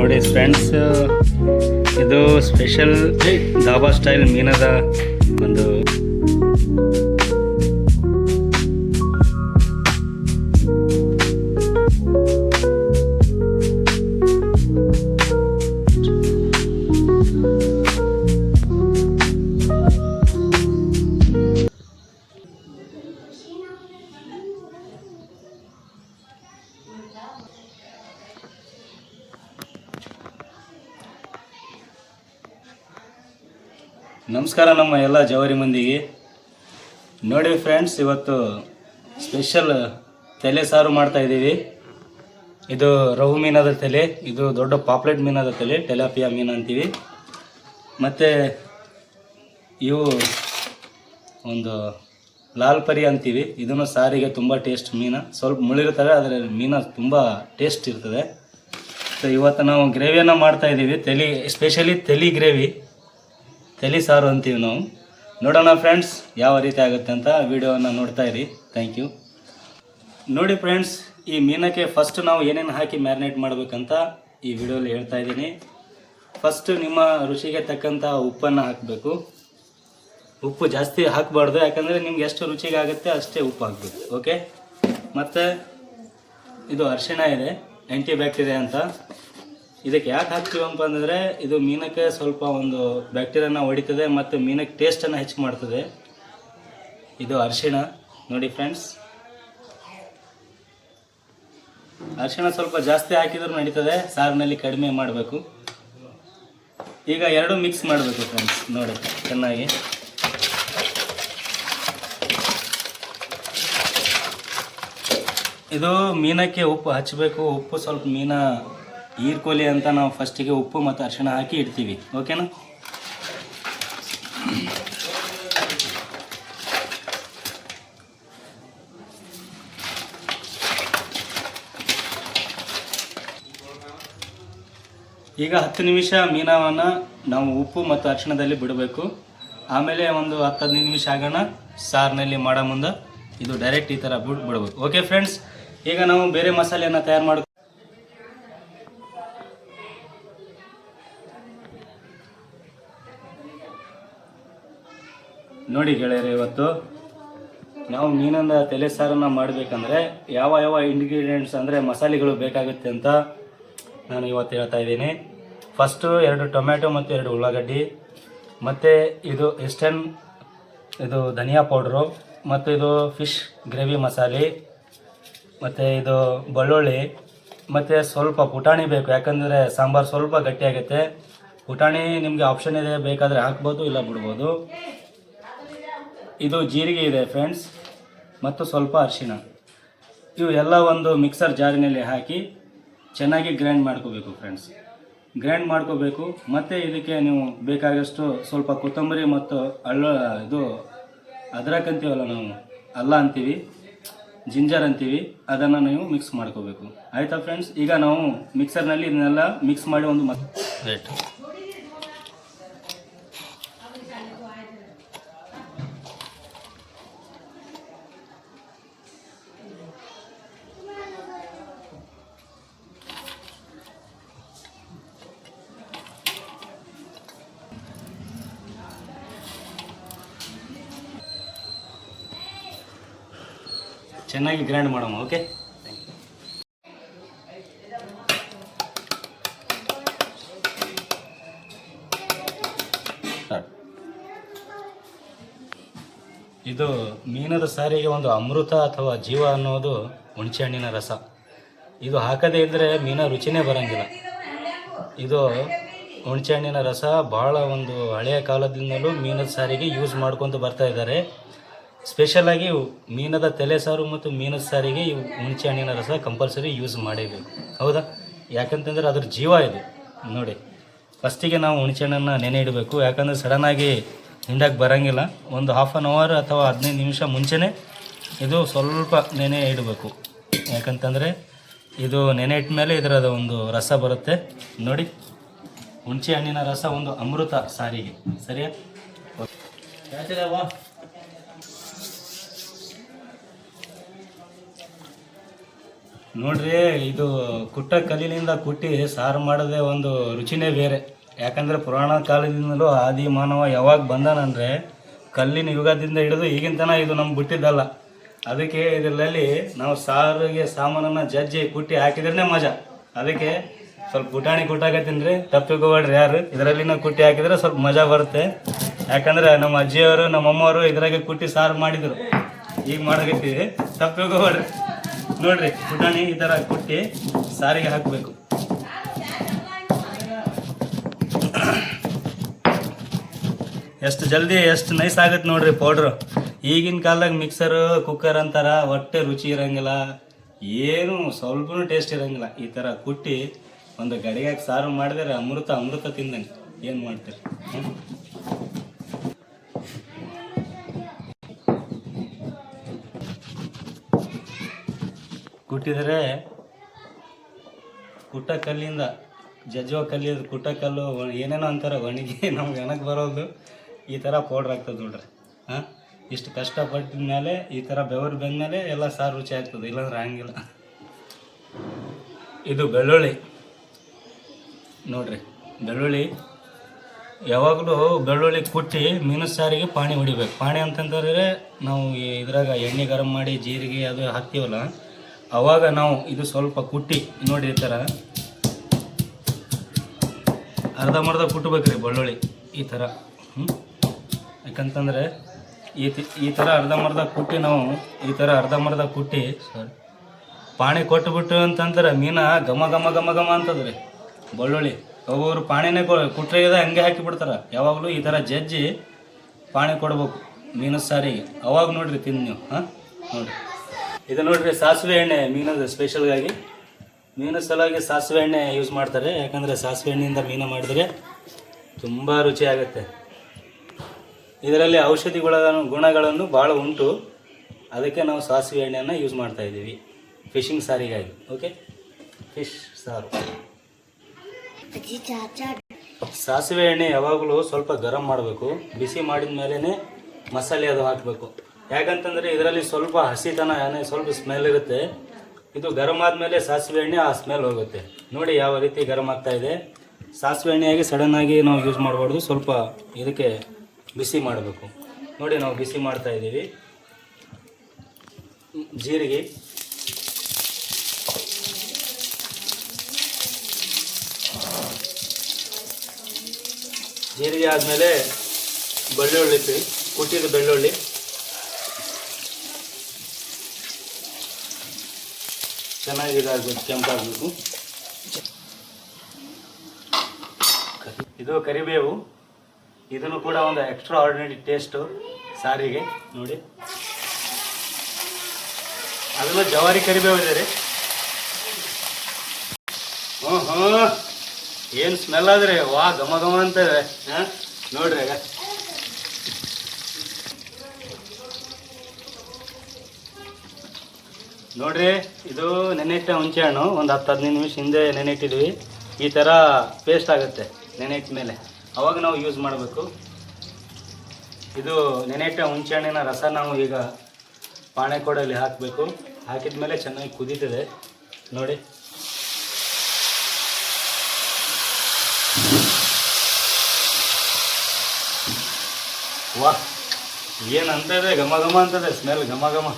ನೋಡಿ ಫ್ರೆಂಡ್ಸ್, ಇದು special dhaba style ಮೀನದ ಒಂದು ನಮಸ್ಕಾರ ನಮ್ಮ ಎಲ್ಲ ಜವಾರಿ ಮಂದಿಗೆ. ನೋಡಿ ಫ್ರೆಂಡ್ಸ್, ಇವತ್ತು ಸ್ಪೆಷಲ್ ತಲೆ ಸಾರು ಮಾಡ್ತಾ ಇದ್ದೀವಿ. ಇದು ರಹು ಮೀನದ ತಲೆ, ಇದು ದೊಡ್ಡ ಪಾಪ್ಲೆಟ್ ಮೀನದ ತಲೆ, ಟೆಲಾಪಿಯಾ ಮೀನು ಅಂತೀವಿ. ಮತ್ತು ಇವು ಒಂದು ಲಾಲ್ ಪರಿ ಅಂತೀವಿ. ಇದನ್ನು ಸಾರಿಗೆ ತುಂಬ ಟೇಸ್ಟ್ ಮೀನು, ಸ್ವಲ್ಪ ಮುಳಿರ್ತವೆ, ಆದರೆ ಮೀನು ತುಂಬ ಟೇಸ್ಟ್ ಇರ್ತದೆ. ಸೊ ಇವತ್ತು ನಾವು ಗ್ರೇವಿಯನ್ನು ಮಾಡ್ತಾ ಇದ್ದೀವಿ, ಸ್ಪೆಷಲಿ ತಲೆ ಗ್ರೇವಿ, ತಲೆ ಸಾರು ಅಂತೀವಿ ನಾವು. ನೋಡೋಣ ಫ್ರೆಂಡ್ಸ್ ಯಾವ ರೀತಿ ಆಗುತ್ತೆ ಅಂತ ವಿಡಿಯೋವನ್ನು ನೋಡ್ತಾ ಇರಿ. Thank you. ನೋಡಿ ಫ್ರೆಂಡ್ಸ್, ಈ ಮೀನಕ್ಕೆ ಫಸ್ಟ್ ನಾವು ಏನೇನು ಹಾಕಿ ಮ್ಯಾರಿನೇಟ್ ಮಾಡಬೇಕಂತ ಈ ವಿಡಿಯೋಲಿ ಹೇಳ್ತಾ ಇದ್ದೀನಿ. ಫಸ್ಟ್ ನಿಮ್ಮ ರುಚಿಗೆ ತಕ್ಕಂಥ ಉಪ್ಪನ್ನು ಹಾಕಬೇಕು. ಉಪ್ಪು ಜಾಸ್ತಿ ಹಾಕಬಾರ್ದು, ಯಾಕಂದರೆ ನಿಮ್ಗೆ ಎಷ್ಟು ರುಚಿಗೆ ಆಗುತ್ತೆ ಅಷ್ಟೇ ಉಪ್ಪು ಹಾಕಬೇಕು. ಓಕೆ. ಮತ್ತು ಇದು ಅರಿಶಿಣ ಇದೆ, ಆ್ಯಂಟಿ ಬ್ಯಾಕ್ಟೀರಿಯಾ ಅಂತ. ಇದಕ್ಕೆ ಯಾಕೆ ಹಾಕ್ತೀವಪ್ಪ ಅಂತಂದರೆ ಇದು ಮೀನಕ್ಕೆ ಸ್ವಲ್ಪ ಒಂದು ಬ್ಯಾಕ್ಟೀರಿಯಾನ ಹೊಡಿತದೆ ಮತ್ತು ಮೀನಕ್ಕೆ ಟೇಸ್ಟನ್ನು ಹೆಚ್ಚು ಮಾಡ್ತದೆ. ಇದು ಅರಿಶಿಣ ನೋಡಿ ಫ್ರೆಂಡ್ಸ್. ಅರಿಶಿಣ ಸ್ವಲ್ಪ ಜಾಸ್ತಿ ಹಾಕಿದ್ರೂ ನಡೀತದೆ, ಸಾರಿನಲ್ಲಿ ಕಡಿಮೆ ಮಾಡಬೇಕು. ಈಗ ಎರಡು ಮಿಕ್ಸ್ ಮಾಡಬೇಕು ಫ್ರೆಂಡ್ಸ್, ನೋಡಿ ಚೆನ್ನಾಗಿ. ಇದು ಮೀನಕ್ಕೆ ಉಪ್ಪು ಹಚ್ಚಬೇಕು. ಉಪ್ಪು ಸ್ವಲ್ಪ ಮೀನ ಹೀರ್ಕೊಲಿ ಅಂತ ನಾವು ಫಸ್ಟಿಗೆ ಉಪ್ಪು ಮತ್ತು ಅರಿಶಿಣ ಹಾಕಿ ಇಡ್ತೀವಿ. ಓಕೆನಾ. ಈಗ 10 ನಿಮಿಷ ಮೀನವನ್ನು ನಾವು ಉಪ್ಪು ಮತ್ತು ಅರಿಶಿಣದಲ್ಲಿ ಬಿಡಬೇಕು. ಆಮೇಲೆ ಒಂದು 10-15 ನಿಮಿಷ ಆಗೋಣ ಸಾರಿನಲ್ಲಿ ಮಾಡೋ ಮುಂದೆ ಇದು ಡೈರೆಕ್ಟ್ ಈ ಥರ ಬಿಡಬೇಕು. ಓಕೆ ಫ್ರೆಂಡ್ಸ್, ಈಗ ನಾವು ಬೇರೆ ಮಸಾಲೆಯನ್ನು ತಯಾರು ಮಾಡಿ ನೋಡಿ ಗೆಳೆಯರೆ, ಇವತ್ತು ನಾವು ಮೀನಿನ ತಲೆ ಸಾರನ್ನು ಮಾಡಬೇಕಂದ್ರೆ ಯಾವ ಯಾವ ಇಂಗ್ರೀಡಿಯೆಂಟ್ಸ್ ಅಂದರೆ ಮಸಾಲೆಗಳು ಬೇಕಾಗುತ್ತೆ ಅಂತ ನಾನು ಇವತ್ತು ಹೇಳ್ತಾ ಇದ್ದೀನಿ. ಫಸ್ಟು 2 ಟೊಮ್ಯಾಟೊ ಮತ್ತು 2 ಉಳ್ಳಾಗಡ್ಡಿ, ಮತ್ತು ಇದು ಇದು ಧನಿಯಾ ಪೌಡ್ರು, ಮತ್ತು ಇದು ಫಿಶ್ ಗ್ರೇವಿ ಮಸಾಲೆ, ಮತ್ತು ಇದು ಬೆಳ್ಳುಳ್ಳಿ, ಮತ್ತು ಸ್ವಲ್ಪ ಪುಟಾಣಿ ಬೇಕು, ಯಾಕಂದರೆ ಸಾಂಬಾರು ಸ್ವಲ್ಪ ಗಟ್ಟಿಯಾಗುತ್ತೆ. ಪುಟಾಣಿ ನಿಮಗೆ ಆಪ್ಷನ್ ಇದೆ, ಬೇಕಾದರೆ ಹಾಕ್ಬೋದು, ಇಲ್ಲ ಬಿಡ್ಬೋದು. ಇದು ಜೀರಿಗೆ ಇದೆ ಫ್ರೆಂಡ್ಸ್, ಮತ್ತು ಸ್ವಲ್ಪ ಅರಿಶಿಣ. ಇವು ಎಲ್ಲ ಒಂದು ಮಿಕ್ಸರ್ ಜಾರಿನಲ್ಲಿ ಹಾಕಿ ಚೆನ್ನಾಗಿ ಗ್ರೈಂಡ್ ಮಾಡ್ಕೋಬೇಕು ಫ್ರೆಂಡ್ಸ್. ಗ್ರೈಂಡ್ ಮಾಡ್ಕೋಬೇಕು. ಮತ್ತು ಇದಕ್ಕೆ ನೀವು ಬೇಕಾದಷ್ಟು ಸ್ವಲ್ಪ ಕೊತ್ತಂಬರಿ ಮತ್ತು ಇದು ಅದ್ರಕ್ ಅಂತೀವಲ್ಲ ನಾವು, ಅಲ್ಲ ಅಂತೀವಿ, ಜಿಂಜರ್ ಅಂತೀವಿ, ಅದನ್ನು ನೀವು ಮಿಕ್ಸ್ ಮಾಡ್ಕೋಬೇಕು. ಆಯಿತಾ ಫ್ರೆಂಡ್ಸ್. ಈಗ ನಾವು ಮಿಕ್ಸರ್ನಲ್ಲಿ ಇದನ್ನೆಲ್ಲ ಮಿಕ್ಸ್ ಮಾಡಿ ಒಂದು ರೇಟ್ ಚೆನ್ನಾಗಿ ಗ್ರೈಂಡ್ ಮಾಡೋಣ. ಓಕೆ. ಇದು ಮೀನದ ಸಾರಿಗೆ ಒಂದು ಅಮೃತ ಅಥವಾ ಜೀವ ಅನ್ನೋದು ಹುಣಸೆ ಹಣ್ಣಿನ ರಸ. ಇದು ಹಾಕದೇ ಇದ್ದರೆ ಮೀನ ರುಚಿನೇ ಬರೋಂಗಿಲ್ಲ. ಇದು ಹುಣಸೆ ಹಣ್ಣಿನ ರಸ ಭಾಳ ಒಂದು ಹಳೆಯ ಕಾಲದಿಂದಲೂ ಮೀನದ ಸಾರಿಗೆ ಯೂಸ್ ಮಾಡ್ಕೊತ ಬರ್ತಾ ಇದ್ದಾರೆ. ಸ್ಪೆಷಲಾಗಿ ಮೀನದ ತಲೆ ಸಾರು ಮತ್ತು ಮೀನದ ಸಾರಿಗೆ ಇವು ಹುಣಸೆ ಹಣ್ಣಿನ ರಸ ಕಂಪಲ್ಸರಿ ಯೂಸ್ ಮಾಡೇಬೇಕು. ಹೌದಾ? ಯಾಕಂತಂದರೆ ಅದ್ರ ಜೀವ ಇದು. ನೋಡಿ, ಫಸ್ಟಿಗೆ ನಾವು ಹುಣಸೆ ಹಣ್ಣನ್ನು ನೆನೆ ಇಡಬೇಕು, ಯಾಕಂದರೆ ಸಡನ್ನಾಗಿ ಹಿಂಡಕ್ಕೆ ಬರೋಂಗಿಲ್ಲ. ಒಂದು 1/2 ಅವರ್ ಅಥವಾ 15 ನಿಮಿಷ ಮುಂಚೆನೇ ಇದು ಸ್ವಲ್ಪ ನೆನೆ ಇಡಬೇಕು. ಯಾಕಂತಂದರೆ ಇದು ನೆನೆ ಇಟ್ಟ ಮೇಲೆ ಇದರದ ಒಂದು ರಸ ಬರುತ್ತೆ. ನೋಡಿ, ಹುಣಸೆ ಹಣ್ಣಿನ ರಸ ಒಂದು ಅಮೃತ ಸಾರಿಗೆ. ಸರಿಯಾ? ನೋಡ್ರಿ, ಇದು ಕುಟ್ಟ ಕಲ್ಲಿನಿಂದ ಕುಟ್ಟಿ ಸಾರು ಮಾಡೋದೇ ಒಂದು ರುಚಿನೇ ಬೇರೆ. ಯಾಕಂದರೆ ಪುರಾಣ ಕಾಲದಿಂದಲೂ ಆದಿ ಮಾನವ ಯಾವಾಗ ಬಂದಾನಂದರೆ ಕಲ್ಲಿನ ಯುಗದಿಂದ ಹಿಡಿದು ಈಗಿನ ತನಕ ಇದು ನಮ್ಗೆ ಬಿಟ್ಟಿದ್ದಲ್ಲ. ಅದಕ್ಕೆ ಇದರಲ್ಲಿ ನಾವು ಸಾರಿಗೆ ಸಾಮಾನನ್ನು ಜಜ್ಜಿ ಕುಟ್ಟಿ ಹಾಕಿದ್ರೇ ಮಜಾ. ಅದಕ್ಕೆ ಸ್ವಲ್ಪ ಪುಟಾಣಿ ಕುಟ್ಟಾಕತ್ತೀನಿ ರೀ, ತಪ್ಪಿಕೋಬೇಡ್ರಿ ಯಾರು. ಇದರಲ್ಲಿನ ಕುಟ್ಟಿ ಹಾಕಿದ್ರೆ ಸ್ವಲ್ಪ ಮಜಾ ಬರುತ್ತೆ. ಯಾಕಂದರೆ ನಮ್ಮ ಅಜ್ಜಿಯವರು ನಮ್ಮ ಅಮ್ಮವರು ಇದ್ರಾಗೆ ಕುಟ್ಟಿ ಸಾರು ಮಾಡಿದರು. ಈಗ ಮಾಡಕತ್ತೀವಿ, ತಪ್ಪಿಕೋಬೇಡ್ರಿ. ನೋಡ್ರಿ, ಪುಟಾಣಿ ಈ ಥರ ಕುಟ್ಟಿ ಸಾರಿಗೆ ಹಾಕಬೇಕು. ಎಷ್ಟು ಜಲ್ದಿ ಎಷ್ಟು ನೈಸ್ ಆಗುತ್ತೆ ನೋಡ್ರಿ ಪೌಡ್ರು. ಈಗಿನ ಕಾಲದಾಗ ಮಿಕ್ಸರು ಕುಕ್ಕರ್ ಅಂತಾರ, ಹೊಟ್ಟೆ ರುಚಿ ಇರೋಂಗಿಲ್ಲ, ಏನು ಸ್ವಲ್ಪನೂ ಟೇಸ್ಟ್ ಇರೋಂಗಿಲ್ಲ. ಈ ಥರ ಕುಟ್ಟಿ ಒಂದು ಗಡಿಗೆ ಸಾರು ಮಾಡಿದರೆ ಅಮೃತ ಅಮೃತ ತಿಂದಂಗೆ. ಏನು ಮಾಡ್ತೀರಿ? ಕುಟ್ಟಿದರೆ ಕುಟ್ಟ ಕಲ್ಲಿಂದ ಜಜ್ಜುವ ಕಲ್ಲಿದು ಕುಟ್ಟ ಕಲ್ಲು ಏನೇನೋ ಅಂತಾರೆ, ಒಣಗಿ ನಮ್ಗೆ ಏನಕ್ಕೆ ಬರೋದು. ಈ ಥರ ಪೌಡ್ರ್ ಆಗ್ತದೆ ನೋಡ್ರಿ. ಹಾಂ, ಇಷ್ಟು ಕಷ್ಟಪಟ್ಟಿದ ಮೇಲೆ ಈ ಥರ ಬೆವರು ಬಂದಮೇಲೆ ಎಲ್ಲ ಸಾರು ರುಚಿ ಆಗ್ತದೆ, ಇಲ್ಲಾಂದ್ರೆ ಹಂಗಿಲ್ಲ. ಇದು ಬೆಳ್ಳುಳ್ಳಿ ನೋಡ್ರಿ. ಬೆಳ್ಳುಳ್ಳಿ ಯಾವಾಗಲೂ ಬೆಳ್ಳುಳ್ಳಿ ಕುಟ್ಟಿ ಮೀನು ಸಾರಿಗೆ ಪಾಣಿ ಹೊಡಿಬೇಕು. ಪಾಣಿ ಅಂತಂದ್ರೆ ನಾವು ಇದ್ರಾಗ ಎಣ್ಣೆ ಗರಂ ಮಾಡಿ ಜೀರಿಗೆ ಅದು ಹಾಕ್ತೀವಲ್ಲ, ಆವಾಗ ನಾವು ಇದು ಸ್ವಲ್ಪ ಕುಟ್ಟಿ ನೋಡಿ ಈ ಥರ ಅರ್ಧಂಬರ್ಧ ಕುಟ್ಟಬೇಕ್ರಿ ಬೆಳ್ಳುಳ್ಳಿ ಈ ಥರ. ಯಾಕಂತಂದರೆ ಈ ಥರ ಅರ್ಧಂಬರ್ಧ ಕುಟ್ಟಿ ನಾವು ಈ ಥರ ಅರ್ಧಂಬರ್ಧ ಕುಟ್ಟಿ ಪಾಣಿ ಕೊಟ್ಟುಬಿಟ್ಟು ಅಂತಂದ್ರೆ ಮೀನ ಘಮ ಘಮ ಘಮ ಘಮ ಅಂತದ್ರಿ ಬೆಳ್ಳುಳ್ಳಿ. ಒಬ್ಬೊಬ್ರು ಪಾಣಿನೇ ಕುಟ್ರೆ ಹಂಗೆ ಹಾಕಿಬಿಡ್ತಾರೆ. ಯಾವಾಗಲೂ ಈ ಥರ ಜಜ್ಜಿ ಪಾಣಿ ಕೊಡ್ಬೇಕು ಮೀನು ಸಾರಿಗೆ, ಅವಾಗ ನೋಡ್ರಿ ತಿಂದು ನೀವು. ಹಾಂ, ನೋಡಿರಿ ಇದು ನೋಡ್ರಿ ಸಾಸಿವೆ ಎಣ್ಣೆ. ಮೀನದ ಸ್ಪೆಷಲ್ಗಾಗಿ ಮೀನು ಸಲುವಾಗಿ ಸಾಸಿವೆ ಎಣ್ಣೆ ಯೂಸ್ ಮಾಡ್ತಾರೆ. ಯಾಕಂದರೆ ಸಾಸಿವೆ ಎಣ್ಣೆಯಿಂದ ಮೀನು ಮಾಡಿದ್ರೆ ತುಂಬ ರುಚಿ ಆಗುತ್ತೆ. ಇದರಲ್ಲಿ ಔಷಧಿ ಗುಣಗಳನ್ನು ಭಾಳ ಉಂಟು. ಅದಕ್ಕೆ ನಾವು ಸಾಸಿವೆ ಎಣ್ಣೆಯನ್ನು ಯೂಸ್ ಮಾಡ್ತಾಯಿದ್ದೀವಿ ಫಿಶಿಂಗ್ ಸಾರಿಗಾಗಿ. ಓಕೆ, ಫಿಶ್ ಸಾರು. ಸಾಸಿವೆ ಎಣ್ಣೆ ಯಾವಾಗಲೂ ಸ್ವಲ್ಪ ಗರಂ ಮಾಡಬೇಕು. ಬಿಸಿ ಮಾಡಿದ ಮೇಲೇ ಮಸಾಲೆ ಅದು ಹಾಕಬೇಕು. ಯಾಕಂತಂದರೆ ಇದರಲ್ಲಿ ಸ್ವಲ್ಪ ಹಸಿತನ ಸ್ವಲ್ಪ ಸ್ಮೆಲ್ ಇರುತ್ತೆ. ಇದು ಗರಂ ಆದಮೇಲೆ ಸಾಸಿವೆ ಎಣ್ಣೆ ಆ ಸ್ಮೆಲ್ ಹೋಗುತ್ತೆ. ನೋಡಿ ಯಾವ ರೀತಿ ಗರಂ ಆಗ್ತಾ ಇದೆ. ಸಾಸಿವೆ ಎಣ್ಣೆಯಾಗಿ ಸಡನ್ನಾಗಿ ನಾವು ಯೂಸ್ ಮಾಡಬಾರ್ದು, ಸ್ವಲ್ಪ ಇದಕ್ಕೆ ಬಿಸಿ ಮಾಡಬೇಕು. ನೋಡಿ ನಾವು ಬಿಸಿ ಮಾಡ್ತಾ ಇದ್ದೀವಿ. ಜೀರಿಗೆ, ಜೀರಿಗೆ ಆದಮೇಲೆ ಬೆಳ್ಳುಳ್ಳಿ, ಕುಟ್ಟಿದ ಬೆಳ್ಳುಳ್ಳಿ ಚೆನ್ನಾಗಿ ಇದಾಗಬೇಕು, ಕೆಂಪಾಗಬೇಕು. ಇದು ಕರಿಬೇವು. ಇದನ್ನು ಕೂಡ ಒಂದು ಎಕ್ಸ್ಟ್ರಾ ಆರ್ಡಿನರಿ ಟೇಸ್ಟು ಸಾರಿಗೆ. ನೋಡಿ, ಅದನ್ನು ಜವಾರಿ ಕರಿಬೇವು ಇದೆ ರೀ. ಏನು ಸ್ಮೆಲ್ ಆದ್ರೆ ವಾ ಘಮ ಘಮ ಅಂತ ಇದೆ. ಹಾಂ, ನೋಡ್ರಿ ಆಗ ನೋಡ್ರಿ, ಇದು ನೆನೆಯಿಟ್ಟ ಹುಣಸೆ ಹಣ್ಣು ಒಂದು 10-15 ನಿಮಿಷ ಹಿಂದೆ ನೆನೆಯಿಟ್ಟಿದ್ವಿ. ಈ ಥರ ಪೇಸ್ಟ್ ಆಗುತ್ತೆ ನೆನೆಯಿಟ್ಟ ಮೇಲೆ, ಅವಾಗ ನಾವು ಯೂಸ್ ಮಾಡಬೇಕು. ಇದು ನೆನೆಯಿಟ್ಟ ಹುಣಸೆ ಹಣ್ಣಿನ ರಸ ನಾವು ಈಗ ಪಾಣೆ ಕೊಡಲ್ಲಿ ಹಾಕಬೇಕು. ಹಾಕಿದ ಮೇಲೆ ಚೆನ್ನಾಗಿ ಕುದೀತಿದೆ ನೋಡಿ. ವಾಹ್, ಏನು ಅಂತದೆ, ಘಮ ಘಮ ಅಂತದೆ, ಸ್ಮೆಲ್ ಘಮ ಘಮ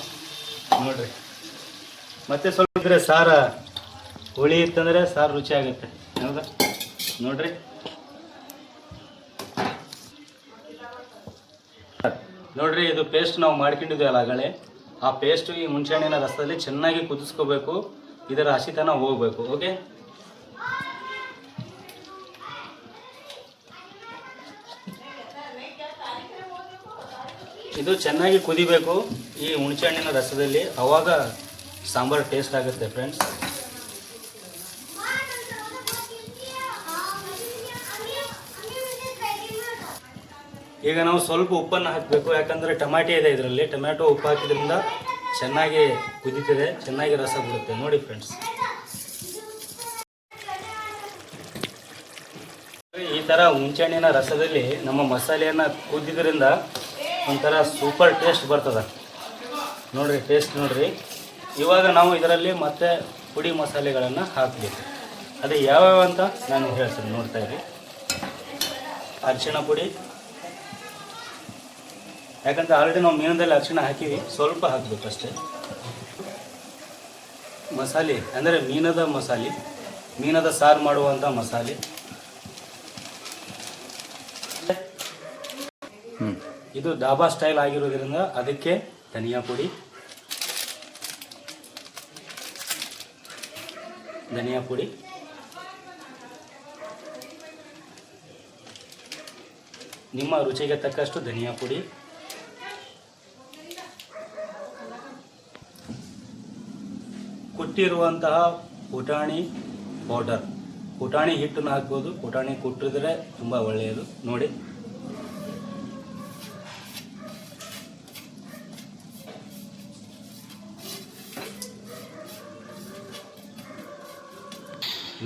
ನೋಡ್ರಿ. ಮತ್ತೆ ಸ್ವಲ್ಪ ಇದ್ರೆ ಸಾರು ಹುಳಿ ಇತ್ತಂದರೆ ಸಾರು ರುಚಿ ಆಗುತ್ತೆ. ಹೌದಾ? ನೋಡ್ರಿ, ನೋಡ್ರಿ ಇದು ಪೇಸ್ಟ್ ನಾವು ಮಾಡ್ಕೊಂಡಿದ್ದೀವಲ್ಲ ಆಗಲೇ, ಆ ಪೇಸ್ಟು ಈ ಹುಣಸೆಹಣ್ಣಿನ ರಸದಲ್ಲಿ ಚೆನ್ನಾಗಿ ಕುದಿಸ್ಕೋಬೇಕು. ಇದರ ಹಸಿತನ ಹೋಗಬೇಕು. ಓಕೆ, ಇದು ಚೆನ್ನಾಗಿ ಕುದಿಬೇಕು ಈ ಹುಣಸೆಹಣ್ಣಿನ ರಸದಲ್ಲಿ, ಆವಾಗ ಸಾಂಬಾರು ಟೇಸ್ಟ್ ಆಗುತ್ತೆ ಫ್ರೆಂಡ್ಸ್. ಈಗ ನಾವು ಸ್ವಲ್ಪ ಉಪ್ಪನ್ನು ಹಾಕಬೇಕು. ಯಾಕಂದರೆ ಟೊಮ್ಯಾಟೊ ಇದೆ ಇದರಲ್ಲಿ. ಟೊಮ್ಯಾಟೊ ಉಪ್ಪು ಹಾಕಿದ್ರಿಂದ ಚೆನ್ನಾಗಿ ಕುದೀತಿದೆ, ಚೆನ್ನಾಗಿ ರಸ ಬಿಡುತ್ತೆ ನೋಡಿ ಫ್ರೆಂಡ್ಸ್. ಈ ಥರ ಹುಣಸೆಹಣ್ಣಿನ ರಸದಲ್ಲಿ ನಮ್ಮ ಮಸಾಲೆಯನ್ನು ಕುದಿದ್ರಿಂದ ಒಂಥರ ಸೂಪರ್ ಟೇಸ್ಟ್ ಬರ್ತದೆ ನೋಡ್ರಿ. ಟೇಸ್ಟ್ ನೋಡ್ರಿ. ಇವಾಗ ನಾವು ಇದರಲ್ಲಿ ಮತ್ತೆ ಪುಡಿ ಮಸಾಲೆಗಳನ್ನು ಹಾಕಬೇಕು. ಅದು ಯಾವ್ಯಾವ ಅಂತ ನಾನು ಹೇಳ್ತೀನಿ, ನೋಡ್ತಾ ಇರಿ. ಅರಿಶಿಣ ಪುಡಿ, ಯಾಕಂದರೆ ಆಲ್ರೆಡಿ ನಾವು ಮೀನದಲ್ಲಿ ಅರಿಶಿಣ ಹಾಕಿವಿ, ಸ್ವಲ್ಪ ಹಾಕಬೇಕು ಅಷ್ಟೇ. ಮಸಾಲೆ ಅಂದರೆ ಮೀನದ ಮಸಾಲೆ, ಮೀನದ ಸಾರು ಮಾಡುವಂಥ ಮಸಾಲೆ. ಇದು ಡಾಬಾ ಸ್ಟೈಲ್ ಆಗಿರೋದ್ರಿಂದ ಅದಕ್ಕೆ ಧನಿಯಾ ಪುಡಿ, ನಿಮ್ಮ ರುಚಿಗೆ ತಕ್ಕಷ್ಟು ಧನಿಯಾ ಪುಡಿ, ಕುಟ್ಟಿರುವಂತಹ ಪುಟಾಣಿ ಪೌಡರ್. ಪುಟಾಣಿ ಹಿಟ್ಟನ್ನು ಹಾಕ್ಬೋದು, ಪುಟಾಣಿ ಕುಟ್ಟಿದ್ರೆ ತುಂಬ ಒಳ್ಳೆಯದು. ನೋಡಿ,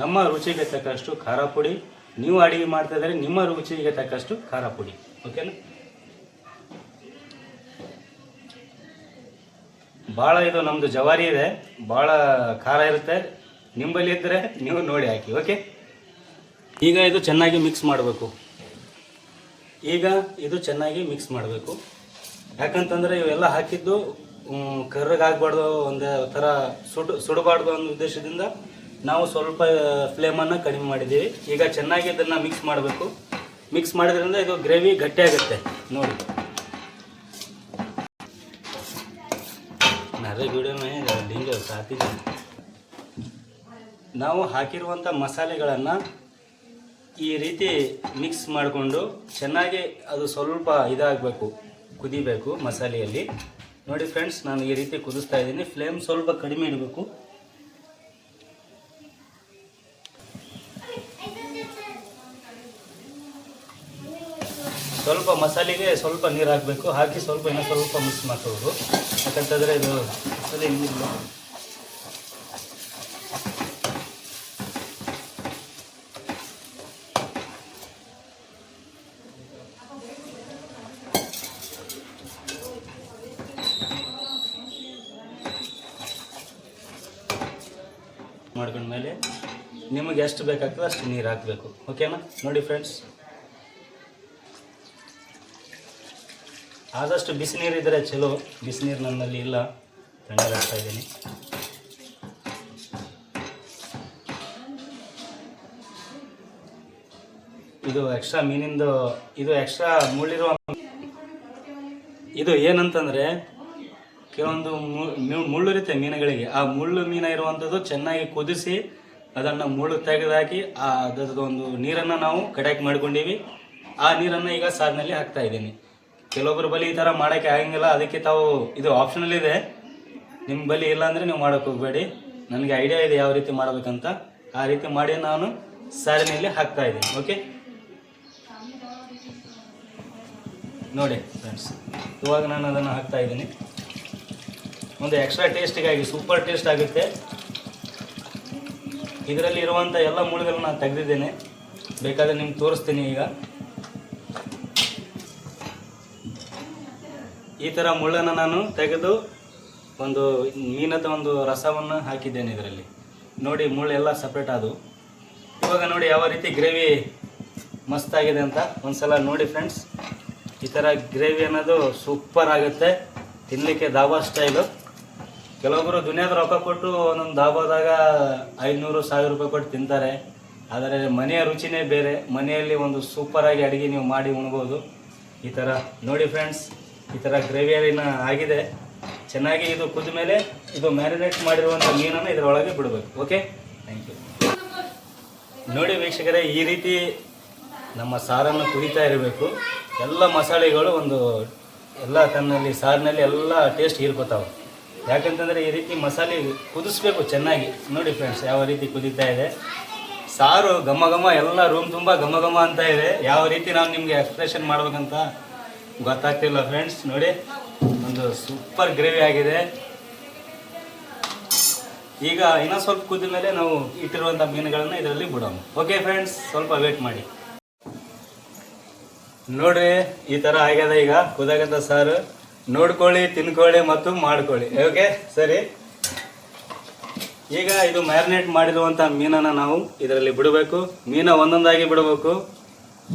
ನಮ್ಮ ರುಚಿಗೆ ತಕ್ಕಷ್ಟು ಖಾರ ಪುಡಿ. ನೀವು ಅಡುಗೆ ಮಾಡ್ತಾ ಇದ್ದರೆ ನಿಮ್ಮ ರುಚಿಗೆ ತಕ್ಕಷ್ಟು ಖಾರ ಪುಡಿ, ಓಕೆನಾ? ಭಾಳ ಇದು ನಮ್ಮದು ಜವಾರಿ ಇದೆ, ಭಾಳ ಖಾರ ಇರುತ್ತೆ. ನಿಂಬಲ್ಲಿ ಇದ್ದರೆ ನೀವು ನೋಡಿ ಹಾಕಿ, ಓಕೆ? ಈಗ ಇದು ಚೆನ್ನಾಗಿ ಮಿಕ್ಸ್ ಮಾಡಬೇಕು. ಯಾಕಂತಂದರೆ ಇವೆಲ್ಲ ಹಾಕಿದ್ದು ಕರ್ರಗಾಗಬಾರ್ದು, ಒಂದು ಥರ ಸುಡಬಾರ್ದು ಅನ್ನೋ ಉದ್ದೇಶದಿಂದ ನಾವು ಸ್ವಲ್ಪ ಫ್ಲೇಮನ್ನು ಕಡಿಮೆ ಮಾಡಿದ್ದೀವಿ. ಈಗ ಚೆನ್ನಾಗಿ ಇದನ್ನು ಮಿಕ್ಸ್ ಮಾಡಬೇಕು. ಮಿಕ್ಸ್ ಮಾಡೋದ್ರಿಂದ ಇದು ಗ್ರೇವಿ ಗಟ್ಟಿಯಾಗುತ್ತೆ. ನೋಡಿ, ನಾವು ಹಾಕಿರುವಂಥ ಮಸಾಲೆಗಳನ್ನು ಈ ರೀತಿ ಮಿಕ್ಸ್ ಮಾಡಿಕೊಂಡು ಚೆನ್ನಾಗಿ ಅದು ಸ್ವಲ್ಪ ಇದಾಗಬೇಕು, ಕುದಿಬೇಕು ಮಸಾಲೆಯಲ್ಲಿ. ನೋಡಿ ಫ್ರೆಂಡ್ಸ್, ನಾನು ಈ ರೀತಿ ಕುದಿಸ್ತಾ ಇದ್ದೀನಿ. ಫ್ಲೇಮ್ ಸ್ವಲ್ಪ ಕಡಿಮೆ ಇಡಬೇಕು. ಸ್ವಲ್ಪ ಮಸಾಲೆಗೆ ಸ್ವಲ್ಪ ನೀರು ಹಾಕಬೇಕು. ಹಾಕಿ ಸ್ವಲ್ಪ ಇನ್ನೂ ಸ್ವಲ್ಪ ಮಿಕ್ಸ್ ಮಾಡ್ಕೋಬೇಕು. ಯಾಕಂತಂದರೆ ಇದು ಮಸಾಲೆ ನೀರಿಲ್ಲ. ಮಾಡ್ಕೊಂಡ್ಮೇಲೆ ನಿಮಗೆ ಎಷ್ಟು ಬೇಕಾಗ್ತದೆ ಅಷ್ಟು ನೀರು ಹಾಕಬೇಕು, ಓಕೆನಾ? ನೋಡಿ ಫ್ರೆಂಡ್ಸ್, ಆದಷ್ಟು ಬಿಸಿನೀರು ಇದ್ದರೆ ಚಲೋ. ಬಿಸಿನೀರು ನನ್ನಲ್ಲಿ ಇಲ್ಲ, ತಣ್ಣಗೆ ಹಾಕ್ತಾ ಇದ್ದೀನಿ. ಇದು ಎಕ್ಸ್ಟ್ರಾ ಮೀನಿಂದು, ಇದು ಎಕ್ಸ್ಟ್ರಾ ಮುಳ್ಳಿರುವ. ಇದು ಏನಂತಂದರೆ ಕೆಲವೊಂದು ಮುಳ್ಳಿರುತ್ತೆ ಮೀನುಗಳಿಗೆ. ಆ ಮುಳ್ಳು ಮೀನು ಇರುವಂಥದ್ದು ಚೆನ್ನಾಗಿ ಕುದಿಸಿ ಅದನ್ನು ಮುಳ್ಳು ತೆಗೆದಾಕಿ ಅದರದೊಂದು ನೀರನ್ನು ನಾವು ಕಡಾಕಿ ಮಾಡ್ಕೊಂಡೀವಿ. ಆ ನೀರನ್ನು ಈಗ ಸಾರಿನಲ್ಲಿ ಹಾಕ್ತಾ ಇದ್ದೀನಿ. ಕೆಲವೊಬ್ಬರ ಬಳಿ ಈ ಥರ ಮಾಡೋಕ್ಕೆ ಆಗಂಗಿಲ್ಲ, ಅದಕ್ಕೆ ತಾವು ಇದು ಆಪ್ಷನಲ್ ಇದೆ. ನಿಮ್ಮ ಬಳಿ ಇಲ್ಲ ಅಂದರೆ ನೀವು ಮಾಡೋಕ್ಕೆ ಹೋಗಬೇಡಿ. ನನಗೆ ಐಡಿಯಾ ಇದೆ ಯಾವ ರೀತಿ ಮಾಡಬೇಕಂತ. ಆ ರೀತಿ ಮಾಡಿ ನಾನು ಸಾರಿನಲ್ಲಿ ಹಾಕ್ತಾ ಇದ್ದೀನಿ, ಓಕೆ? ನೋಡಿ ಫ್ರೆಂಡ್ಸ್, ಇವಾಗ ನಾನು ಅದನ್ನು ಹಾಕ್ತಾ ಇದ್ದೀನಿ. ಒಂದು ಎಕ್ಸ್ಟ್ರಾ ಟೇಸ್ಟಿಗಾಗಿ ಸೂಪರ್ ಟೇಸ್ಟ್ ಆಗುತ್ತೆ. ಇದರಲ್ಲಿ ಇರುವಂಥ ಎಲ್ಲ ಮುಳ್ಳುಗಳನ್ನ ನಾನು ತೆಗೆದಿದ್ದೇನೆ, ಬೇಕಾದರೆ ನಿಮ್ಗೆ ತೋರಿಸ್ತೀನಿ. ಈಗ ಈ ಥರ ಮುಳ್ಳನ್ನು ನಾನು ತೆಗೆದು ಒಂದು ಮೀನದ ಒಂದು ರಸವನ್ನು ಹಾಕಿದ್ದೇನೆ ಇದರಲ್ಲಿ. ನೋಡಿ, ಮುಳ್ಳೆಲ್ಲ ಸಪ್ರೇಟ್ ಆದವು. ಇವಾಗ ನೋಡಿ ಯಾವ ರೀತಿ ಗ್ರೇವಿ ಮಸ್ತಾಗಿದೆ ಅಂತ. ಒಂದ್ಸಲ ನೋಡಿ ಫ್ರೆಂಡ್ಸ್, ಈ ಥರ ಗ್ರೇವಿ ಅನ್ನೋದು ಸೂಪರ್ ಆಗುತ್ತೆ ತಿನ್ನಲಿಕ್ಕೆ, ದಾಬಾ ಸ್ಟೈಲು. ಕೆಲವೊಬ್ಬರು ದುನಿಯಾದ ರೊಕ್ಕ ಕೊಟ್ಟು ಒಂದೊಂದು ದಾಬಾದಾಗ 500-1000 ರೂಪಾಯಿ ಕೊಟ್ಟು ತಿಂತಾರೆ. ಆದರೆ ಮನೆಯ ರುಚಿನೇ ಬೇರೆ. ಮನೆಯಲ್ಲಿ ಒಂದು ಸೂಪರಾಗಿ ಅಡುಗೆ ನೀವು ಮಾಡಿ ಉಣ್ಬೋದು. ಈ ಥರ ನೋಡಿ ಫ್ರೆಂಡ್ಸ್, ಈ ಥರ ಗ್ರೇವಿಯಲ್ಲಿನ ಆಗಿದೆ ಚೆನ್ನಾಗಿ. ಇದು ಕುದ ಮೇಲೆ ಇದು ಮ್ಯಾರಿನೇಟ್ ಮಾಡಿರುವಂಥ ಮೀನನ್ನು ಇದರೊಳಗೆ ಬಿಡಬೇಕು, ಓಕೆ? Thank you. ನೋಡಿ ವೀಕ್ಷಕರೇ, ಈ ರೀತಿ ನಮ್ಮ ಸಾರನ್ನು ಕುದಿತಾ ಇರಬೇಕು. ಎಲ್ಲ ಮಸಾಲೆಗಳು ಒಂದು ಎಲ್ಲ ತನ್ನಲ್ಲಿ ಸಾರಿನಲ್ಲಿ ಎಲ್ಲ ಟೇಸ್ಟ್ ಹೀರ್ಕೋತಾವೆ. ಯಾಕಂತಂದರೆ ಈ ರೀತಿ ಮಸಾಲೆ ಕುದಿಸ್ಬೇಕು ಚೆನ್ನಾಗಿ. ನೋಡಿ ಫ್ರೆಂಡ್ಸ್, ಯಾವ ರೀತಿ ಕುದೀತಾ ಇದೆ ಸಾರು. ಘಮ ಘಮ, ಎಲ್ಲ ರೂಮ್ ತುಂಬ ಘಮ ಘಮ ಅಂತ ಇದೆ. ಯಾವ ರೀತಿ ನಾನು ನಿಮಗೆ ಎಕ್ಸ್ಪ್ರೆಷನ್ ಮಾಡ್ಬೇಕಂತ ಗೊತ್ತಾಗ್ತಿಲ್ಲ ಫ್ರೆಂಡ್ಸ್. ನೋಡಿ, ಒಂದು ಸೂಪರ್ ಗ್ರೇವಿ ಆಗಿದೆ. ಈಗ ಇನ್ನೂ ಸ್ವಲ್ಪ ಕುದಿದ ಮೇಲೆ ನಾವು ಇಟ್ಟಿರುವಂಥ ಮೀನುಗಳನ್ನು ಇದರಲ್ಲಿ ಬಿಡೋಣ, ಓಕೆ ಫ್ರೆಂಡ್ಸ್? ಸ್ವಲ್ಪ ವೇಟ್ ಮಾಡಿ. ನೋಡ್ರಿ, ಈ ಥರ ಆಗ್ಯದ ಈಗ ಕುದಾಗಂತ ಸಾರು. ನೋಡ್ಕೊಳ್ಳಿ, ತಿನ್ಕೊಳ್ಳಿ ಮತ್ತು ಮಾಡ್ಕೊಳ್ಳಿ, ಓಕೆ? ಸರಿ, ಈಗ ಇದು ಮ್ಯಾರಿನೇಟ್ ಮಾಡಿರುವಂಥ ಮೀನನ್ನು ನಾವು ಇದರಲ್ಲಿ ಬಿಡಬೇಕು. ಮೀನ ಒಂದೊಂದಾಗಿ ಬಿಡಬೇಕು.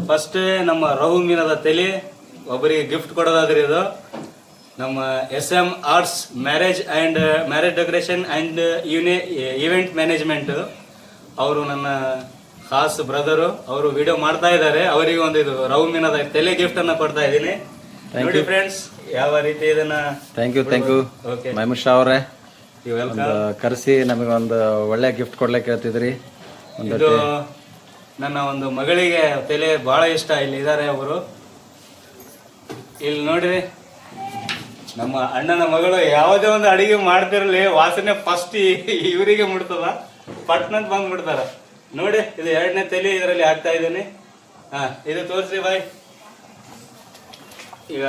ಫಸ್ಟ್ ನಮ್ಮ ರಹು ಮೀನದ ತಲೆ ಒಬ್ಬರಿಗೆ ಗಿಫ್ಟ್ ಕೊಡೋದಾದ್ರೆ ಇದು ನಮ್ಮ SM arts marriage decoration and event management ಅವರು ನನ್ನ ಖಾಸ್ ಬ್ರದರು. ಅವರು ವಿಡಿಯೋ ಮಾಡ್ತಾ ಇದ್ದಾರೆ. ಅವರಿಗೆ ಒಂದು ಇದು ರಹು ಮೀನದ ತಲೆ ಗಿಫ್ಟ್ ಅನ್ನ ಕೊಡ್ತಾ ಇದ್ದೀನಿ. ನೋಡಿ ಫ್ರೆಂಡ್ಸ್ ಯಾವ ರೀತಿ ಇದನ್ನ. ಥ್ಯಾಂಕ್ ಯು ಓಕೆ ಮೈಮೂರ್ ಶಾ ಅವರೇ, ವೆಲ್ಕಮ್. ಕರೆಸಿ ನಮಗೆ ಒಂದು ಒಳ್ಳೆ ಗಿಫ್ಟ್ ಕೊಡ್ಲಿಕ್ಕೆ ಹೇಳ್ತಿದ್ರಿ. ಇದು ನನ್ನ ಒಂದು ಮಗಳಿಗೆ ತಲೆ ಬಹಳ ಇಷ್ಟ. ಇಲ್ಲಿ ಇದ್ದಾರೆ ಅವರು. ಇಲ್ಲಿ ನೋಡ್ರಿ, ನಮ್ಮ ಅಣ್ಣನ ಮಗಳು ಯಾವುದೇ ಒಂದು ಅಡಿಗೆ ಮಾಡ್ತಿರಲಿ ವಾಸನೆ ಫಸ್ಟ್ ಇವರಿಗೆ ಮುಡ್ತದ, ಪಟ್ನಂತ ಬಂದ್ಬಿಡ್ತಾರ. ನೋಡಿ ಇದು 2ನೇ ತಲೆ ಇದರಲ್ಲಿ ಹಾಕ್ತಾ ಇದ್ದೀನಿ. ಇದು ತೋರಿಸಿ ಬಾಯ್. ಈಗ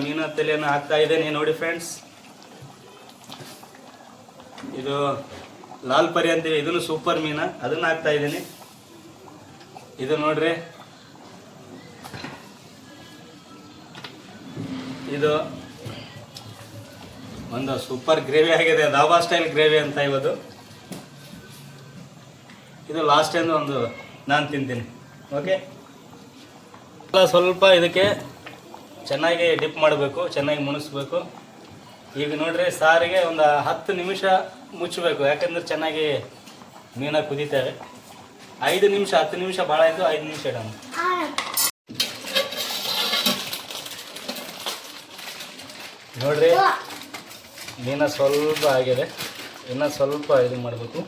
ಮೀನ ತಲೆಯನ್ನ ಹಾಕ್ತಾ ಇದ್ದೇನೆ. ನೋಡಿ ಫ್ರೆಂಡ್ಸ್, ಇದು ಲಾಲ್ ಪರಿ ಅಂತೀವಿ, ಇದನ್ನು ಸೂಪರ್ ಮೀನ, ಅದನ್ನ ಹಾಕ್ತಾ ಇದ್ದೀನಿ. ಇದು ನೋಡ್ರಿ, ಇದು ಒಂದು ಸೂಪರ್ ಗ್ರೇವಿ ಆಗಿದೆ, ಧಾಬಾ ಸ್ಟೈಲ್ ಗ್ರೇವಿ ಅಂತ ಇವತ್ತು. ಇದು ಲಾಸ್ಟ್ ಎಂದು ಒಂದು ನಾನು ತಿಂತೀನಿ. ಓಕೆ, ಸ್ವಲ್ಪ ಇದಕ್ಕೆ ಚೆನ್ನಾಗಿ ಡಿಪ್ ಮಾಡಬೇಕು, ಚೆನ್ನಾಗಿ ಮುಣಿಸ್ಬೇಕು. ಈಗ ನೋಡ್ರಿ, ಸಾರಿಗೆ ಒಂದು 10 ನಿಮಿಷ ಮುಚ್ಚಬೇಕು, ಯಾಕಂದ್ರೆ ಚೆನ್ನಾಗಿ ಮೀನ ಕುದೀತೇವೆ. 5 ನಿಮಿಷ, 10 ನಿಮಿಷ ಭಾಳ ಆಯಿತು, 5 ನಿಮಿಷ ಇಡೋಣ. ನೋಡ್ರಿ, ಮೀನ ಸ್ವಲ್ಪ ಆಗಿದೆ, ಇನ್ನು ಸ್ವಲ್ಪ ಇದು ಮಾಡಬೇಕು.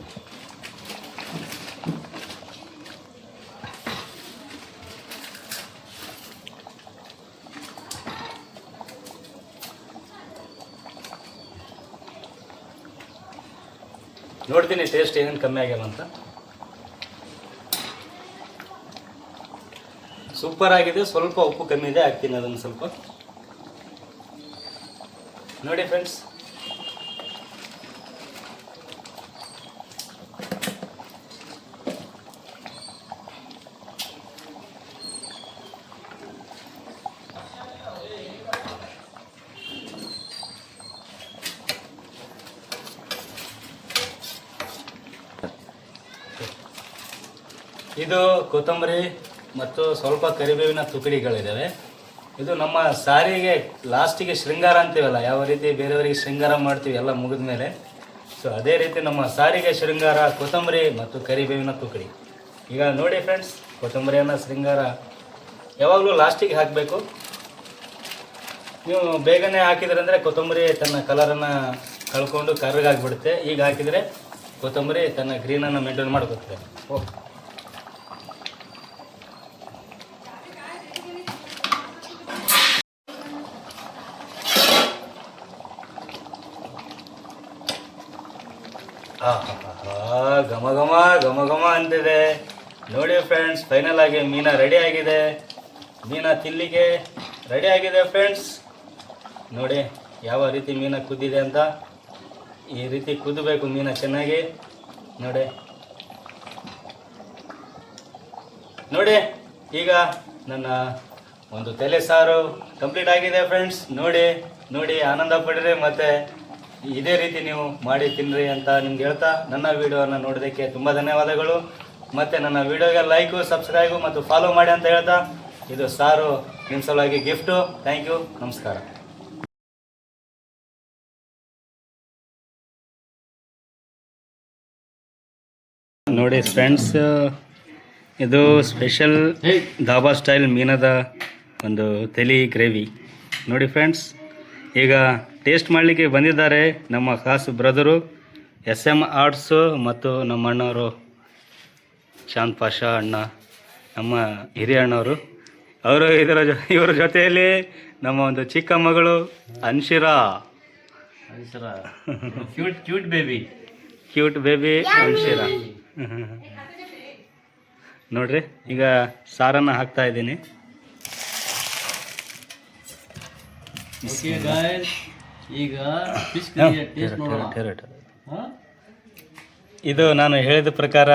ನೋಡ್ತೀನಿ ಟೇಸ್ಟ್ ಏನೇನು ಕಮ್ಮಿ ಆಗ್ಯಾವ ಅಂತ. ಸೂಪರ್ ಆಗಿದೆ, ಸ್ವಲ್ಪ ಉಪ್ಪು ಕಮ್ಮಿ ಇದೆ, ಹಾಕ್ತೀನಿ ಅದನ್ನು ಸ್ವಲ್ಪ. ನೋಡಿ ಫ್ರೆಂಡ್ಸ್, ಇದು ಕೊತ್ತಂಬರಿ ಮತ್ತು ಸ್ವಲ್ಪ ಕರಿಬೇವಿನ ತುಕಡಿಗಳಿದ್ದಾವೆ. ಇದು ನಮ್ಮ ಸಾರಿಗೆ ಲಾಸ್ಟಿಗೆ ಶೃಂಗಾರ ಅಂತೀವಲ್ಲ, ಯಾವ ರೀತಿ ಬೇರೆಯವರಿಗೆ ಶೃಂಗಾರ ಮಾಡ್ತೀವಿ ಎಲ್ಲ ಮುಗಿದ ಮೇಲೆ, ಸೊ ಅದೇ ರೀತಿ ನಮ್ಮ ಸಾರಿಗೆ ಶೃಂಗಾರ ಕೊತ್ತಂಬರಿ ಮತ್ತು ಕರಿಬೇವಿನ ತುಕಡಿ. ಈಗ ನೋಡಿ ಫ್ರೆಂಡ್ಸ್, ಕೊತ್ತಂಬರಿಯನ್ನು ಶೃಂಗಾರ ಯಾವಾಗಲೂ ಲಾಸ್ಟಿಗೆ ಹಾಕಬೇಕು. ನೀವು ಬೇಗನೆ ಹಾಕಿದ್ರಂದರೆ ಕೊತ್ತಂಬರಿ ತನ್ನ ಕಲರನ್ನು ಕಳ್ಕೊಂಡು ಕರ್ರಗಾಗಿಬಿಡುತ್ತೆ. ಈಗ ಹಾಕಿದರೆ ಕೊತ್ತಂಬರಿ ತನ್ನ ಗ್ರೀನನ್ನು ಮೇಂಟೈನ್ ಮಾಡ್ಕೊತದೆ. ಓಕೆ, ಘಮ ಘಮ ಘಮ ಘಮ ಅಂತಿದೆ. ನೋಡಿ ಫ್ರೆಂಡ್ಸ್, ಫೈನಲ್ ಆಗಿ ಮೀನ ರೆಡಿ ಆಗಿದೆ. ಮೀನ ತಿನ್ನಲಿಕ್ಕೆ ರೆಡಿ ಆಗಿದೆ ಫ್ರೆಂಡ್ಸ್. ನೋಡಿ ಯಾವ ರೀತಿ ಮೀನ ಕುದ್ದಿದೆ ಅಂತ. ಈ ರೀತಿ ಕುದ್ದಬೇಕು ಮೀನ ಚೆನ್ನಾಗಿ. ನೋಡಿ ನೋಡಿ, ಈಗ ನನ್ನ ಒಂದು ತಲೆ ಸಾರು ಕಂಪ್ಲೀಟ್ ಆಗಿದೆ ಫ್ರೆಂಡ್ಸ್. ನೋಡಿ ನೋಡಿ ಆನಂದ ಪಡಿರಿ, ಮತ್ತು ಇದೇ ರೀತಿ ನೀವು ಮಾಡಿ ತಿನ್ನಿರಿ ಅಂತ ನಿಮ್ಗೆ ಹೇಳ್ತಾ, ನನ್ನ ವಿಡಿಯೋವನ್ನು ನೋಡೋದಕ್ಕೆ ತುಂಬ ಧನ್ಯವಾದಗಳು. ಮತ್ತು ನನ್ನ ವಿಡಿಯೋಗೆ ಲೈಕು, ಸಬ್ಸ್ಕ್ರೈಬು ಮತ್ತು ಫಾಲೋ ಮಾಡಿ ಅಂತ ಹೇಳ್ತಾ, ಇದು ಸಾರು ನಿಮ್ಮ ಸಲುವಾಗಿ ಗಿಫ್ಟು. ಥ್ಯಾಂಕ್ ಯು, ನಮಸ್ಕಾರ. ನೋಡಿ ಫ್ರೆಂಡ್ಸ್, ಇದು ಸ್ಪೆಷಲ್ ಧಾಬಾ ಸ್ಟೈಲ್ ಮೀನದ ಒಂದು ತಲೆ ಗ್ರೇವಿ. ನೋಡಿ ಫ್ರೆಂಡ್ಸ್, ಈಗ ಟೇಸ್ಟ್ ಮಾಡಲಿಕ್ಕೆ ಬಂದಿದ್ದಾರೆ ನಮ್ಮ ಖಾಸ್ ಬ್ರದರು SM ಆರ್ಟ್ಸು ಮತ್ತು ನಮ್ಮ ಅಣ್ಣವರು ಶಾಂತ್ ಪಾಷಾ ಅಣ್ಣ, ನಮ್ಮ ಹಿರಿಯ ಅಣ್ಣವರು. ಅವರು ಇವರ ಜೊತೆಯಲ್ಲಿ ನಮ್ಮ ಒಂದು ಚಿಕ್ಕ ಮಗಳು ಅನ್ಶಿರಾ, ಕ್ಯೂಟ್ ಬೇಬಿ ಅನ್ಶಿರಾ. ನೋಡ್ರಿ, ಈಗ ಸಾರನ್ನು ಹಾಕ್ತಾ ಇದ್ದೀನಿ. ಈಗ ಇದು ನಾನು ಹೇಳಿದ ಪ್ರಕಾರ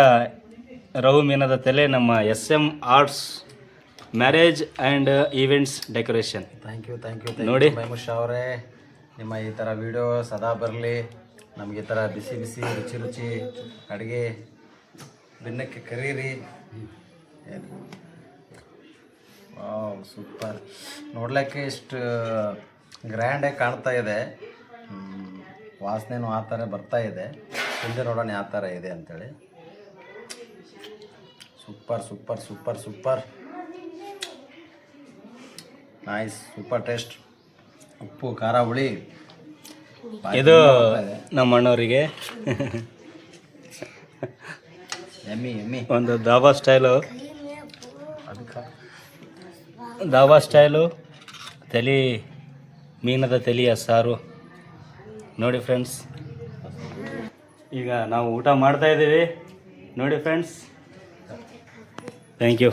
ರಹು ಮೀನದ ತಲೆ ನಮ್ಮ SM arts marriage and events decoration. Thank you ನೋಡಿ ಮೈಮೂರ್ ಶಾ ಅವರೇ, ನಿಮ್ಮ ಈ ಥರ ವಿಡಿಯೋ ಸದಾ ಬರಲಿ. ನಮಗೆ ಈ ಥರ ಬಿಸಿ ಬಿಸಿ ರುಚಿ ರುಚಿ ಅಡುಗೆ ದಿನಕ್ಕೆ ಕರೀರಿ. Wow, super. ನೋಡ್ಲಿಕ್ಕೆ ಇಷ್ಟು ಗ್ರ್ಯಾಂಡಾಗಿ ಕಾಣ್ತಾ ಇದೆ. ವಾಸನೆನೂ ಆ ಥರ ಬರ್ತಾ ಇದೆ. ಮುಂದೆ ನೋಡೋಣ ಯಾವ ಥರ ಇದೆ ಅಂಥೇಳಿ. Super super super super, nice, super taste. ಉಪ್ಪು ಖಾರ ಹುಳಿ ಇದು ನಮ್ಮ ಅಣ್ಣವರಿಗೆ ಎಮ್ಮಿ ಎಮ್ಮಿ ಒಂದು ಧಾಬಾ ಸ್ಟೈಲು, ಅದಕ್ಕೆ ಧಾಬಾ ಸ್ಟೈಲು ತಲೆ, ಮೀನದ ತಲೆಯ ಸಾರು ನೋಡಿ ಫ್ರೆಂಡ್ಸ್. ಈಗ ನಾವು ಊಟ ಮಾಡ್ತಾ ಇದ್ದೀವಿ ನೋಡಿ ಫ್ರೆಂಡ್ಸ್. Thank you.